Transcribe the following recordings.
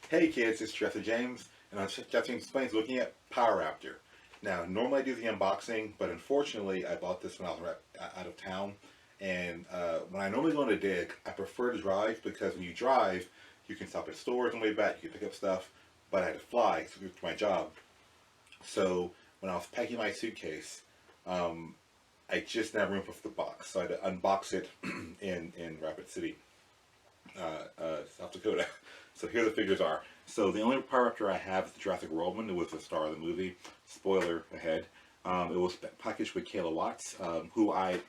Hey kids, it's Jurassic James, and I'm Jurassic Explains looking at Pyroraptor. Now, normally I do the unboxing, but unfortunately I bought this when I was out of town, and when I normally go on a dig, I prefer to drive because when you drive, you can stop at stores on the way back, you can pick up stuff, but I had to fly to do my job. So when I was packing my suitcase, um, I just didn't have room for the box, so I had to unbox it in Rapid City, South Dakota. So here the figures are. So the only Pyroraptor I have is the Jurassic World one. It was the star of the movie. Spoiler ahead. It was packaged with Kayla Watts, who I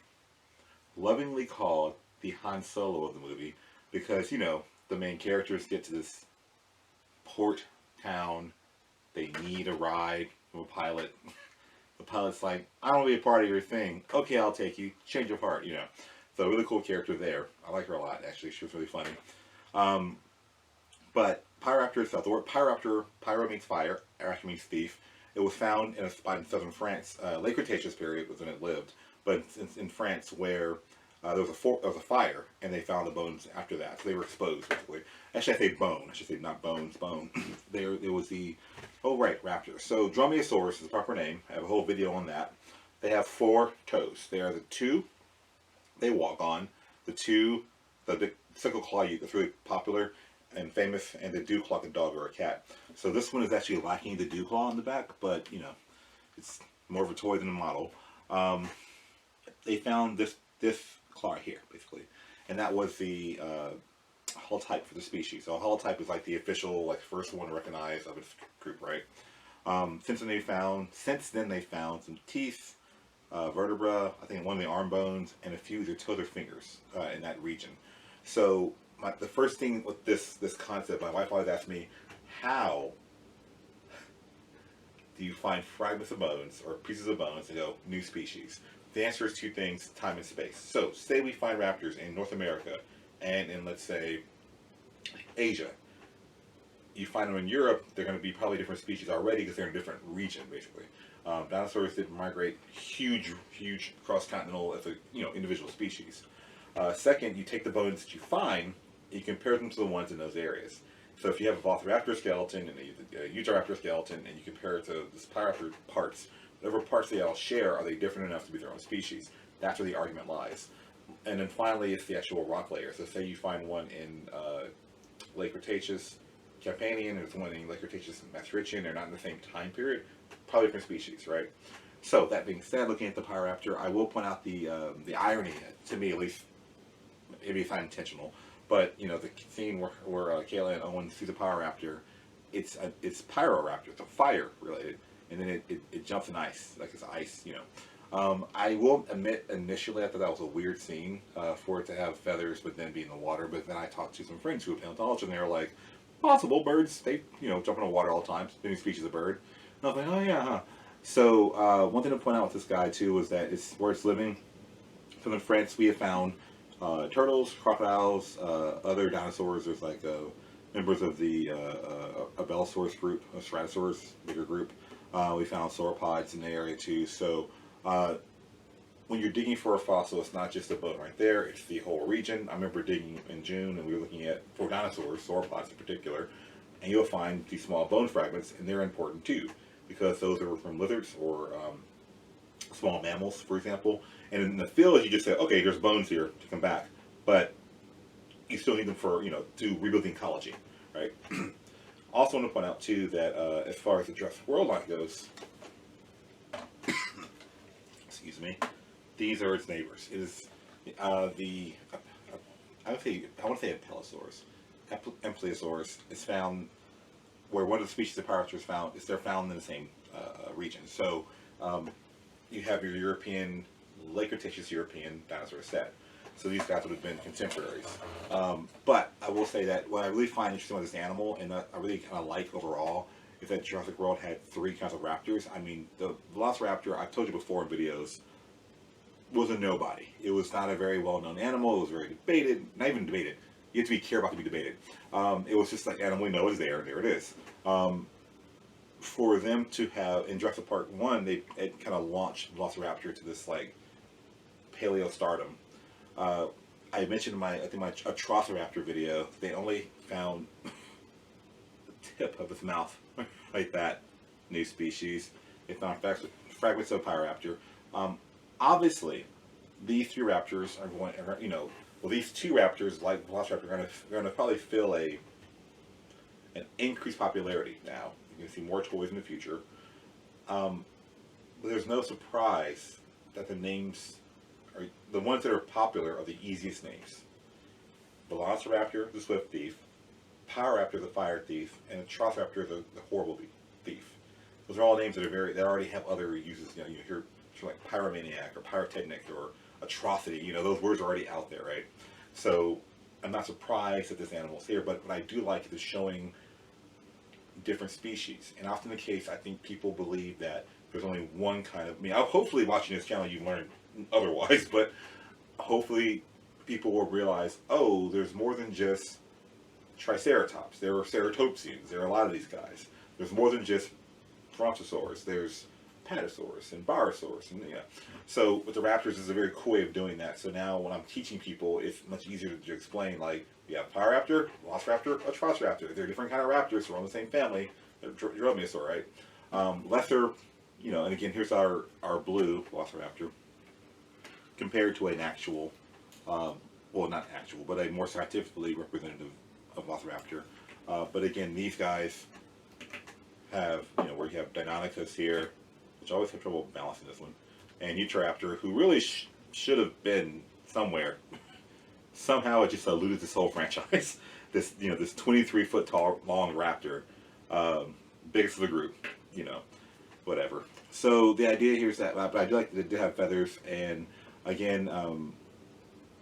lovingly called the Han Solo of the movie because, the main characters get to this port town. They need a ride from a pilot. The pilot's like, I don't want to be a part of your thing. Okay, I'll take you. Change of heart. So really cool character there. I like her a lot, actually. She was really funny. Um, But Pyroraptor itself, the word Pyroraptor, Pyro means fire, Raptor means thief. It was found in a spot in southern France, late Cretaceous period was when it lived, but in France where there was a fire, and they found the bones after that, so they were exposed basically. Actually, I say bone. I should say not bones, bone. There, it was the raptor. So Dromaeosaurus is the proper name. I have a whole video on that. They have four toes. They are the two they walk on, the two the single claw that's really popular and famous, and the dew claw, a dog or a cat. So this one is actually lacking the dew claw on the back, but it's more of a toy than a model. Um, they found this claw here basically, and that was the holotype for the species. So a holotype is like the official, like first one recognized of its group, right? Since then they found some teeth, vertebra, I think one of the arm bones, and a few of their toes or fingers in that region. So the first thing with this concept, my wife always asks me, how do you find fragments of bones or pieces of bones and go, new species? The answer is two things, time and space. So say we find raptors in North America and in, let's say, Asia. You find them in Europe, they're going to be probably different species already because they're in a different region, basically. Dinosaurs didn't migrate huge cross-continental as a individual species. Second, you take the bones that you find, you compare them to the ones in those areas. So if you have a Velociraptor skeleton and a Utahraptor skeleton, and you compare it to the Pyroraptor parts, whatever parts they all share, are they different enough to be their own species? That's where the argument lies. And then finally, it's the actual rock layer. So say you find one in Lake Cretaceous, Campanian, and there's one in Lake Cretaceous Maastrichtian, they're not in the same time period, probably different species, right? So that being said, looking at the Pyroraptor, I will point out the irony, to me at least, maybe it's not intentional, but the scene where Kayla and Owen see the Pyroraptor, it's Pyroraptor, it's a fire related, and then it jumps in ice, like it's ice. I will admit initially I thought that was a weird scene for it to have feathers but then be in the water. But then I talked to some friends who are paleontologists, and they were like, possible birds, they jump in the water all the time, any species of bird. And I was like, oh yeah, huh. So one thing to point out with this guy too was that it's where it's living. So in France, we have found turtles, crocodiles, other dinosaurs. There's like members of the Abelisaurus group, a Stratosaurus, bigger group. We found sauropods in the area too. So when you're digging for a fossil, it's not just a bone right there, it's the whole region. I remember digging in June and we were looking at, for dinosaurs, sauropods in particular, and you'll find these small bone fragments, and they're important too, because those are from lizards or small mammals, for example. And in the field, you just say, okay, there's bones here to come back, but you still need them for, to rebuild the ecology, right? Also want to point out too that as far as the Jurassic World line goes, excuse me, these are its neighbors. It is I want to say Apellosaurus. Apellosaurus is found where one of the species of Pyroraptor is found. They're found in the same region. So you have your European, Lake Cretaceous European dinosaur set. So these guys would have been contemporaries. But I will say that what I really find interesting with this animal, and that I really kind of like overall, is that Jurassic World had three kinds of raptors. I mean, the Velociraptor, I've told you before in videos, was a nobody. It was not a very well-known animal. It was very debated. Not even debated. You have to be care about to be debated. It was just like animal we know is there, and there it is. For them to have, in Jurassic Park 1, it kind of launched Velociraptor to this like paleo stardom. I mentioned in my Atrociraptor video, they only found tip of its mouth, like that. New species. They found fragments of Pyroraptor. Obviously, these three raptors are going, well, these two raptors, like Velociraptor, are going to probably fill an increased popularity now. You're going to see more toys in the future. But there's no surprise that the names, are the ones that are popular, are the easiest names. Velociraptor, the swift thief, Pyroraptor, the fire thief, and Atrociraptor, the horrible thief. Those are all names that are that already have other uses. You hear like pyromaniac or pyrotechnic or atrocity. Those words are already out there, right? So I'm not surprised that this animal's here, but what I do like is showing different species. And often the case, I think people believe that there's only one kind of. Hopefully watching this channel you've learned otherwise, but hopefully people will realize, oh, there's more than just Triceratops. There are Ceratopsians. There are a lot of these guys. There's more than just Brontosaurus. There's Patasaurus and Barosaurus, and So with the raptors, is a very cool way of doing that. So now when I'm teaching people, it's much easier to explain. Like, you have Pyroraptor, Velociraptor, Atrociraptor. They're different kind of raptors. So we're on the same family. They're Dromaeosaur, right? Lesser, and again, here's our blue Velociraptor compared to an actual, well, not actual, but a more scientifically representative of Velociraptor. But again, these guys have, where you have Deinonychus here, which I always have trouble balancing this one, and Utahraptor, who really should have been somewhere. Somehow it just eluded this whole franchise. This 23-foot tall, long raptor, biggest of the group, whatever. So the idea here is that, but I do like that they did have feathers, and again,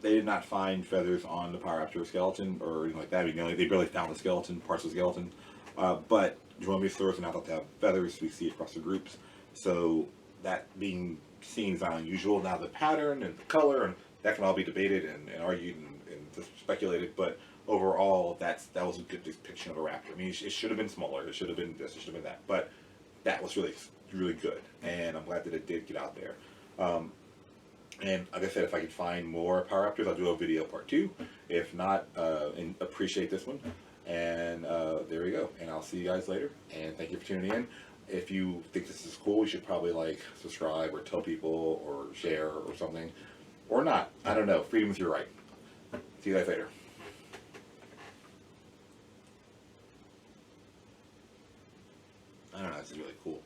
they did not find feathers on the Pyroraptor skeleton or anything like that. They barely found the skeleton, parts of the skeleton, but Dromaeosaurs are not thought to have feathers. We see it across the groups. So that being seen is not unusual. Now the pattern and the color, and that can all be debated and argued and speculated, but overall that was a good depiction of a raptor. It should have been smaller, it should have been this, it should have been that, but that was really, really good, and I'm glad that it did get out there. And like I said, if I could find more Pyroraptors, I'll do a video part 2. If not, and appreciate this one. And there we go. And I'll see you guys later. And thank you for tuning in. If you think this is cool, you should probably subscribe, or tell people, or share, or something. Or not. I don't know. Freedom is your right. See you guys later. I don't know. This is really cool.